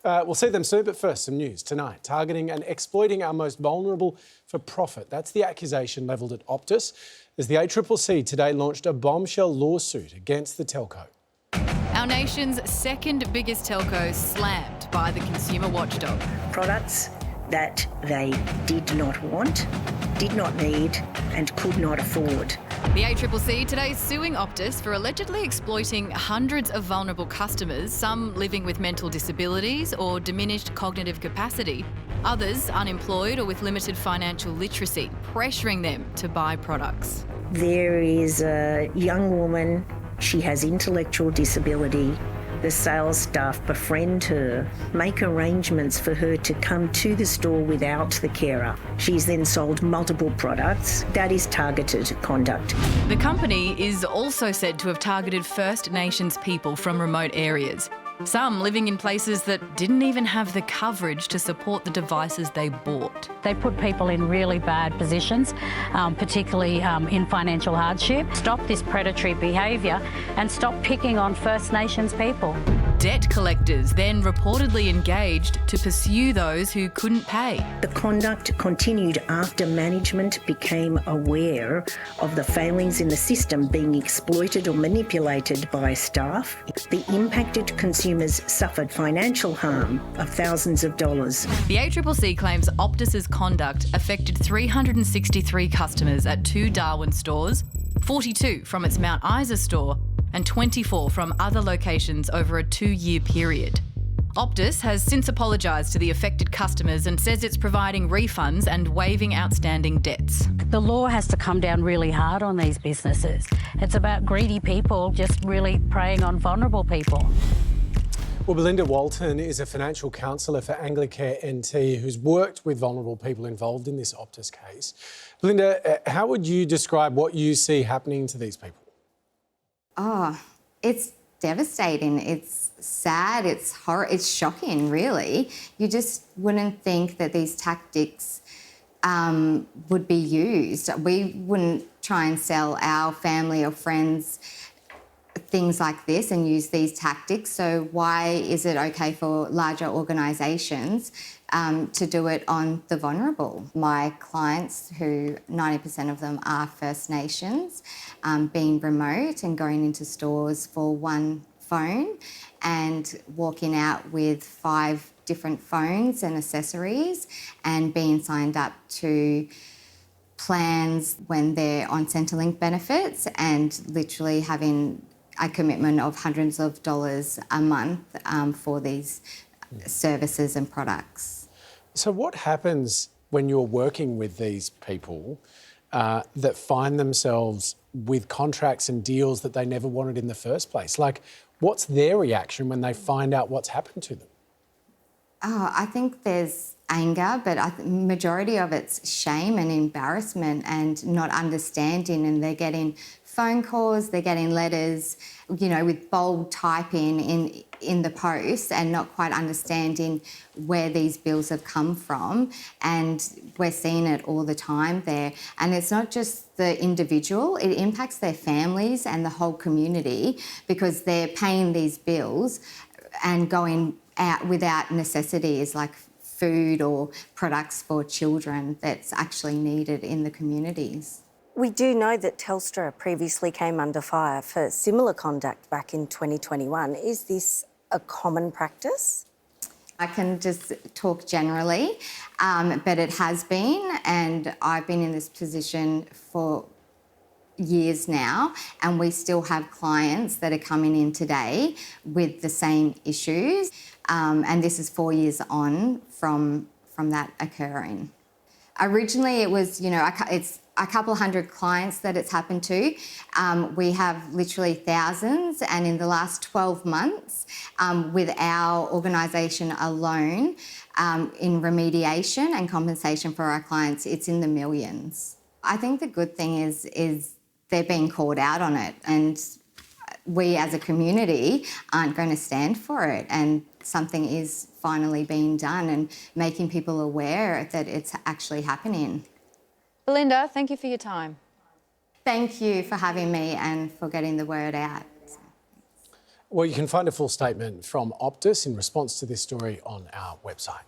We'll see them soon, but first, some news tonight. Targeting and exploiting our most vulnerable for profit. That's the accusation levelled at Optus, as the ACCC today launched a bombshell lawsuit against the telco. Our nation's second biggest telco slammed by the consumer watchdog. Products that they did not want, did not need and could not afford. The ACCC today suing Optus for allegedly exploiting hundreds of vulnerable customers, some living with mental disabilities or diminished cognitive capacity, others unemployed or with limited financial literacy, pressuring them to buy products. There is a young woman, she has intellectual disability. The sales staff befriend her, make arrangements for her to come to the store without the carer. She's then sold multiple products. That is targeted conduct. The company is also said to have targeted First Nations people from remote areas, some living in places that didn't even have the coverage to support the devices they bought. They put people in really bad positions, particularly in financial hardship. Stop this predatory behaviour and stop picking on First Nations people. Debt collectors then reportedly engaged to pursue those who couldn't pay. The conduct continued after management became aware of the failings in the system being exploited or manipulated by staff. The impacted consumers suffered financial harm of thousands of dollars. The ACCC claims Optus's conduct affected 363 customers at 2 Darwin stores, 42 from its Mount Isa store, and 24 from other locations over a 2-year period. Optus has since apologised to the affected customers and says it's providing refunds and waiving outstanding debts. The law has to come down really hard on these businesses. It's about greedy people just really preying on vulnerable people. Well, Belinda Walton is a financial counsellor for Anglicare NT who's worked with vulnerable people involved in this Optus case. Belinda, how would you describe what you see happening to these people? Oh, it's devastating. It's sad. It's it's shocking, really. You just wouldn't think that these tactics would be used. We wouldn't try and sell our family or friends things like this and use these tactics. So why is it okay for larger organisations to do it on the vulnerable? My clients, who 90% of them are First Nations, being remote and going into stores for one phone and walking out with 5 different phones and accessories and being signed up to plans when they're on Centrelink benefits and literally having a commitment of hundreds of dollars a month for these services and products. So what happens when you're working with these people that find themselves with contracts and deals that they never wanted in the first place? Like, what's their reaction when they find out what's happened to them? Oh, I think there's anger, but the majority of it's shame and embarrassment and not understanding, and they're getting phone calls, they're getting letters, you know, with bold typing in the post and not quite understanding where these bills have come from. And we're seeing it all the time there. And it's not just the individual, it impacts their families and the whole community because they're paying these bills and going out without necessities like food or products for children that's actually needed in the communities. We do know that Telstra previously came under fire for similar conduct back in 2021. Is this a common practice? I can just talk generally, but it has been, and I've been in this position for years now, and we still have clients that are coming in today with the same issues, and this is 4 years on from that occurring. Originally, it was, you know, it's a couple hundred clients that it's happened to. We have literally thousands, and in the last 12 months, with our organisation alone, in remediation and compensation for our clients, it's in the millions. I think the good thing is they're being called out on it, and we as a community aren't going to stand for it, and something is finally being done and making people aware that it's actually happening. Belinda, thank you for your time. Thank you for having me and for getting the word out. Well, you can find a full statement from Optus in response to this story on our website.